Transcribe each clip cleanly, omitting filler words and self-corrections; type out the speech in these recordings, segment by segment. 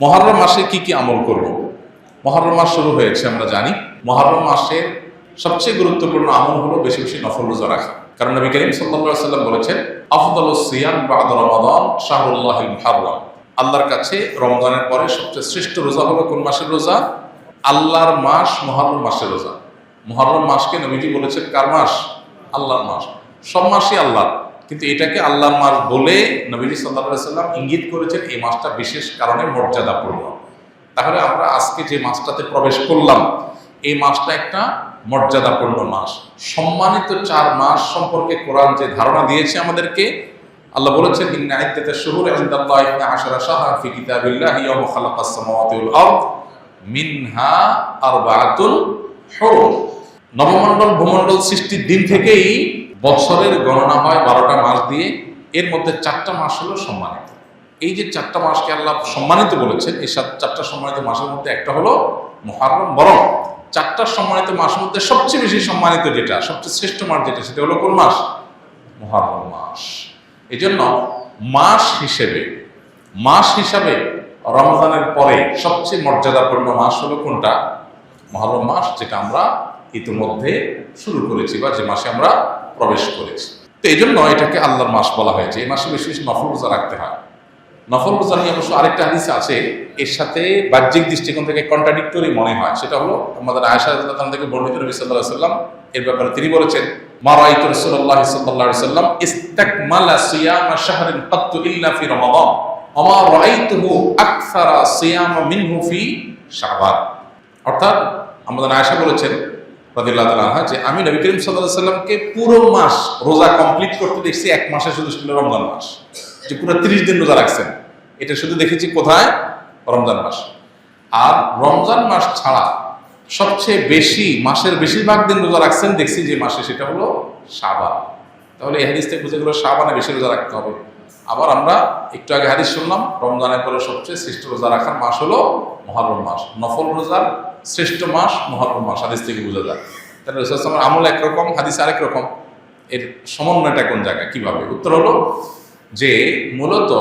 মুহররম মাসে কি কি আমল করব? মুহররম মাস শুরু হয়েছে, আমরা জানি। মুহররম মাসের সবচেয়ে গুরুত্বপূর্ণ আমল হলো বেশি বেশি নফল রোজা রাখা। কারণ নবী করিম সাল্লাল্লাহু আলাইহি ওয়াসাল্লাম বলেছেন, আফদালুস সিয়াম বা'দা রমাদান শাহরুল্লাহিল মুহাররম। আল্লাহর কাছে রমজানের পরে সবচেয়ে শ্রেষ্ঠ রোজা হলো কোন মাসের রোজা? আল্লাহর মাস মুহররম মাসের রোজা। মুহররম মাসকে নবীজি বলেছেন কার মাস? আল্লাহর মাস। সব মাসই আল্লাহর, কিন্তু এটাকে আল্লাহর মাস বলে নবীজি সাল্লাল্লাহু আলাইহি ওয়াসাল্লাম ইঙ্গিত করেছেন এই মাসটা বিশেষ কারণে মর্যাদাপূর্ণ। তাহলে আমরা আজকে যে মাসটাতে প্রবেশ করলাম, এই মাসটা একটা মর্যাদাপূর্ণ মাস। সম্মানিত 4 মাস সম্পর্কে কোরআন যে ধারণা দিয়েছে আমাদেরকে, আল্লাহ বলেছেন, ইন্না ইদ্দাতাশ শুহুরি ইনদাল্লাহি 12 শাহরান ফি কিতাবিল্লাহি ইয়াওমা খালাকাস সামাওয়াতি ওয়াল আরদ মিনহা আরবাআতুন হুরুম। নবমণ্ডল ভূমণ্ডল সৃষ্টির দিন থেকেই বছরের গণনা হয় 12টা মাস দিয়ে। এর মধ্যে 4টা মাস হলো সম্মানিত। এই যে 4টা মাসকে আল্লাহ সম্মানিত বলেছেন, এই 4টা সম্মানিত মাসের মধ্যে একটা হলো মুহররম। বরং 4টা সম্মানিত মাসের মধ্যে সবচেয়ে বেশি সম্মানিত যেটা, সবচেয়ে শ্রেষ্ঠ মাস যেটা, সেটা হলো কোন মাস? মুহররম মাস। এই জন্য মাস হিসাবে রমজানের পরে সবচেয়ে মর্যাদাপূর্ণ মাস হলো কোনটা? মুহররম মাস, যেটা আমরা ইতিমধ্যে শুরু করেছি বা যে মাসে আমরা প্রবেশ করেছি। তো এই জন্য এটাকে আল্লাহর মাস বলা হয়েছে। এই মাসে বেশি বেশি নফল রোজা রাখতে হয়। নফল রোজা নিয়ে অবশ্য আরেকটা হাদিস আছে, এর সাথে বাহ্যিক দৃষ্টিকোণ থেকে কন্ট্রাডিক্টরি মনে হয়। সেটা হলো আমাদের আয়েশা রাদিয়াল্লাহু আনহা থেকে বর্ণিত, নবী সাল্লাল্লাহু আলাইহি ওয়াসাল্লাম এর ব্যাপারে তিনি বলেছেন, মা রাআইতু রাসূলুল্লাহ সাল্লাল্লাহু আলাইহি ওয়াসাল্লাম ইসতাকমালা সিয়ামা শাহরিন কাত্তু ইল্লা ফি রমাদান ওয়া মা রাআইতুহু আকসারা সিয়ামা মিনহু ফি শাবান। অর্থাৎ আমাদের আয়েশা বলেছেন রাদিয়াল্লাহু তাআলা আনহা যে আমি নবী করিম সাল্লাল্লাহু আলাইহি ওয়াসাল্লামকে পুরো মাস রোজা কমপ্লিট করতে দেখছি এক মাসে, শুধু ছিল রমজান মাস, যে পুরো 30 দিন রোজা রাখছেন। এটা শুধু দেখেছি কোথায়? রমজান মাস। আর রমজান মাস ছাড়া সবচেয়ে বেশি, মাসের বেশিরভাগ দিন রোজা রাখছেন দেখছি যে মাসে, সেটা হলো শাবান। তাহলে এই হাদিস থেকে বুঝে গেল শাবানে বেশি রোজা রাখতে হবে। আবার আমরা একটু আগে হাদিস শুনলাম, রমজানের পরে সবচেয়ে শ্রেষ্ঠ রোজা রাখার মাস হলো মুহররম মাস। নফল রোজার শ্রেষ্ঠ মাস মুহররম মাস, হাদিস থেকে বোঝা যায়। তাহলে রাসূল সাল্লাল্লাহু আলাইহি ওয়াসাল্লামের আমল একরকম, হাদিস আরেক রকম। এর সমন্বয়টা কোন জায়গায়, কিভাবে? উত্তর হলো যে মূলত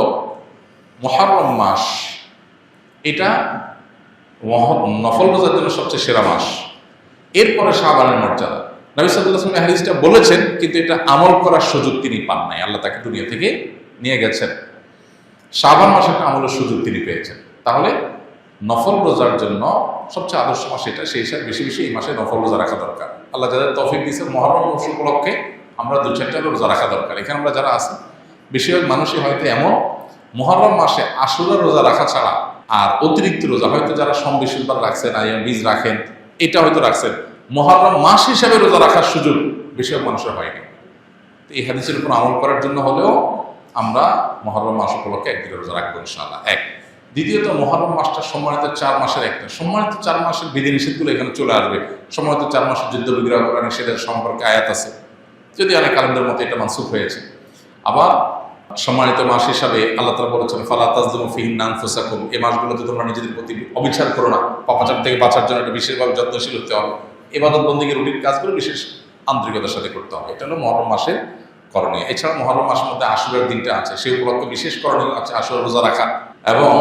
মুহররম মাস এটা নফল রোজার জন্য সবচেয়ে সেরা মাস। এরপরে শাবানের মর্যাদা। নবী সাল্লাল্লাহু আলাইহি ওয়াসাল্লাম হাদিসটা বলেছেন, কিন্তু এটা আমল করার সুযোগ তিনি পান নাই। আল্লাহ তাকে দুনিয়া থেকে নিয়ে গেছেন। শাবান মাসে একটা আমলের সুযোগ তিনি পেয়েছেন। তাহলে নফল রোজার জন্য সবচেয়ে আদর্শ মাস এটা। সেই হিসাবে বেশি বেশি এই মাসে নফল রোজা রাখা দরকার। আল্লাহ যাদের তৌফিক দিয়েছেন, মুহররম মাস উপলক্ষে আমরা 2-4টা রোজা রাখা দরকার। এখানে আমরা যারা আছি, বেশিরভাগ মানুষই হয়তো এমন মুহররম মাসে আশুরা রোজা রাখা ছাড়া আর অতিরিক্ত রোজা, হয়তো যারা সোম-বৃহস্পতিবার রাখছেন, আইয়াম বীজ রাখেন, এটা হয়তো রাখছেন, মুহররম মাস হিসাবে রোজা রাখার সুযোগ বেশিরভাগ মানুষের হয়নি। তো এই হাদিসের উপর আমল করার জন্য হলেও আমরা মুহররম মাস উপলক্ষে একদিন রোজা রাখবো ইনশাআল্লাহ। এক। দ্বিতীয়ত, মুহররম মাসটা সম্মানিত 4 মাসের একটা। সম্মানিত 4 মাসের বিধিনিষেধগুলো এখানে চলে আসবে। সম্মানিত 4 মাসের যুদ্ধ বিগ্রহ করা নিষেধের সম্পর্কে আয়াত আছে, যদি অনেক আলেমদের মতে এটা মানসুখ হয়েছে। আবার সম্মানিত মাস হিসাবে আল্লাহ তাআলা বলেছেন, ফালা তাজলিমু ফিহিন্না আনফুসাকুম, এই মাসগুলোতে তোমরা নিজেদের প্রতি অবিচার করো না। পাপাচার থেকে বাঁচার জন্য এটা বিশেষভাবে যত্নশীল হতে হবে। ইবাদত বন্দেগীর রুটিন কাজগুলো বিশেষ আন্তরিকতার সাথে করতে হবে। এটা হলো মুহররম মাসের করণীয়। এছাড়া মুহররম মাসের মধ্যে আশুরার দিনটা আছে, সেই উপলক্ষে বিশেষ করণীয় আছে আশুরা রোজা রাখা, এবং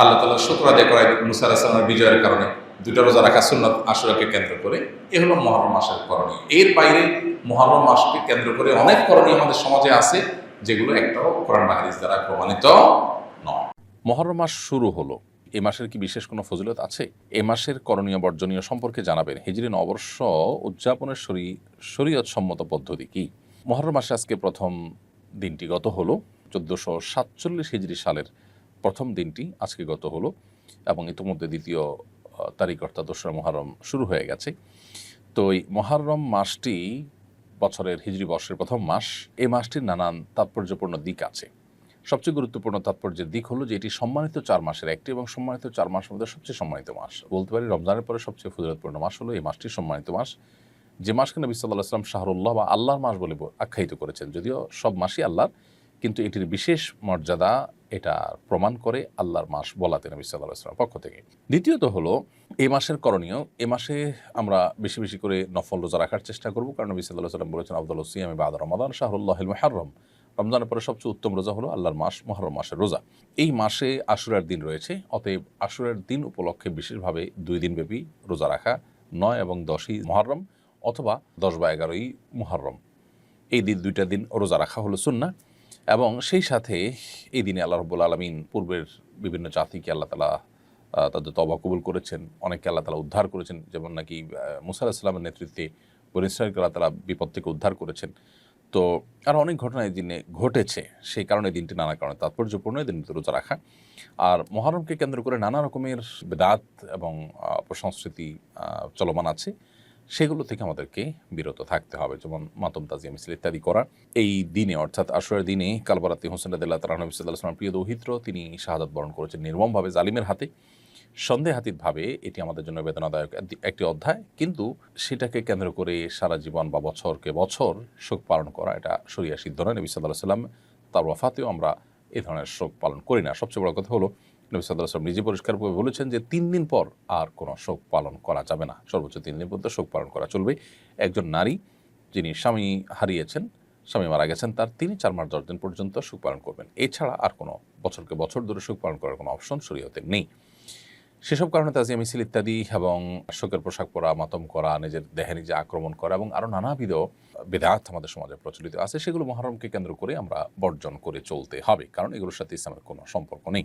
আল্লাহ তাআলা শুকর আদায় করা মুসা আলাইহিস সালামের বিজয়ের কারণে 2টা রোজা রাখা সুন্নাত আশুরাকে কেন্দ্র করে। এ হলো মুহররম মাসের করণীয়। এর বাইরে মুহররম মাসকে কেন্দ্র করে অনেক করণীয় আমাদের সমাজে আছে, যেগুলো একটাও কোরআন বা হাদিস দ্বারা প্রমাণিত নয়। মুহররম মাস শুরু হলো, এ মাসের কি বিশেষ কোনো ফজিলত আছে? এ মাসের করণীয় বর্জনীয় সম্পর্কে জানাবেন। হিজরি নববর্ষ উদযাপনের শরীয়ত সম্মত পদ্ধতি কি? মুহররম মাসে আজকে প্রথম দিনটি গত হলো। 1447 হিজরি সালের প্রথম দিনটি আজকে গত হলো, এবং ইতিমধ্যে দ্বিতীয় তারিখ অর্থাৎ 2রা মুহররম শুরু হয়ে গেছে। তো এই মুহররম মাসটি বছরের হিজরি বর্ষের প্রথম মাস। এই মাসটির নানান তাৎপর্যপূর্ণ দিক আছে। সবচেয়ে গুরুত্বপূর্ণ তাৎপর্যের দিক হলো যে এটি সম্মানিত 4 মাসের একটি, এবং সম্মানিত 4 মাসের মধ্যে সবচেয়ে সম্মানিত মাস। বলতে পারি রমজানের পরে সবচেয়ে ফজিলতপূর্ণ মাস হলো এই মাসটি, সম্মানিত মাস, যে মাসকে নবী সাল্লাল্লাহু আলাইহি ওয়াসাল্লাম শাহরুল্লাহ বা আল্লাহর মাস বলে আখ্যায়িত করেছেন। যদিও সব মাসই আল্লাহর, কিন্তু এটির বিশেষ মর্যাদা এটা প্রমাণ করে আল্লাহর মাস বলাতে নবী সাল্লাল্লাহু আলাইহি ওয়াসাল্লামের পক্ষ থেকে। দ্বিতীয়ত হলো এই মাসের করণীয়। এ মাসে আমরা বেশি বেশি করে নফল রোজা রাখার চেষ্টা করব, কারণ নবী সাল্লাল্লাহু আলাইহি ওয়াসাল্লাম বলেছেন, আফদালুস সিয়ামি বা'দা রমাদান শাহরুল্লাহিল মুহাররম রমজানের পরে সবচেয়ে উত্তম রোজা হলো আল্লাহর মাস মুহররম মাসের রোজা। এই মাসে আশুরার দিন রয়েছে, অতএব আশুরার দিন উপলক্ষে বিশেষভাবে 2 দিন ব্যাপী রোজা রাখা, 9 এবং 10ই মুহররম অথবা 10 বা 11ই মুহররম, এই দুইটা দিন রোজা রাখা হলো সুন্নাহ। এবং সেই সাথে এই দিনে আল্লাহ রাব্বুল আলামিন পূর্বের বিভিন্ন জাতিকে আল্লাহ তাআলা তাদের তওবা কবুল করেছেন, অনেককে আল্লাহ তাআলা উদ্ধার করেছেন, যেমন নাকি মূসা আলাইহিস সালামের নেতৃত্বে বনী ইসরাঈলকে আল্লাহ তাআলা বিপদ থেকে উদ্ধার করেছেন। তো আরও অনেক ঘটনা এই দিনে ঘটেছে, সেই কারণে দিনটি নানা কারণে তাৎপর্যপূর্ণ, এই দিনটি রোজা রাখা। আর মুহররমকে কেন্দ্র করে নানা রকমের বিদআত এবং অপসংস্কৃতি চলমান আছে, সেগুলো থেকে আমাদেরকে বিরত থাকতে হবে, যেমন মাতম তাজিয়া মিছিল ইত্যাদি করা। এই দিনে অর্থাৎ আশুরার দিনে কালবারাতি হোসেন রাদিয়াল্লাহু তাআলা নবী সাল্লাল্লাহু আলাইহি ওয়াসাল্লাম প্রিয় দৌহিত্র, তিনি শাহাদাত বরণ করেছেন নির্মমভাবে জালিমের হাতে। সন্দেহাতীতভাবে এটি আমাদের জন্য বেদনাদায়ক একটি অধ্যায়, কিন্তু সেটাকে কেন্দ্র করে সারা জীবন বা বছরকে বছর শোক পালন করা এটা শরিয়া সিদ্ধ নয়। নবী সাল্লাল্লাহু আলাইহি ওয়াসাল্লাম তার ওয়াফাতেও আমরা এই ধরনের শোক পালন করি না। সবচেয়ে বড় কথা হলো নবী সাল্লাল্লাহু আলাইহি ওয়াসাল্লাম নিজে পরিষ্কারভাবে বলেছেন যে 3 দিন পর আর কোনো শোক পালন করা যাবে না, সর্বোচ্চ 3 দিন পর্যন্ত শোক পালন করা চলবে। একজন নারী যিনি স্বামী হারিয়েছেন, স্বামী মারা গেছেন, তার তিনি 4 মাস 10 দিন পর্যন্ত শোক পালন করবেন। এছাড়া আর কোনো বছরকে বছর ধরে শোক পালন করার কোনো অপশন শরীয়তে নেই। সেসব কারণে তাজিয়া মিছিল ইত্যাদি এবং শোকের পোশাক পরা, মাতম করা, নিজের দেহে নিজে আক্রমণ করা এবং আরও নানাবিধ বিদআত আমাদের সমাজে প্রচলিত আছে, সেগুলো মুহররমকে কেন্দ্র করে আমরা বর্জন করে চলতে হবে, কারণ এগুলোর সাথে ইসলামের কোনো সম্পর্ক নেই।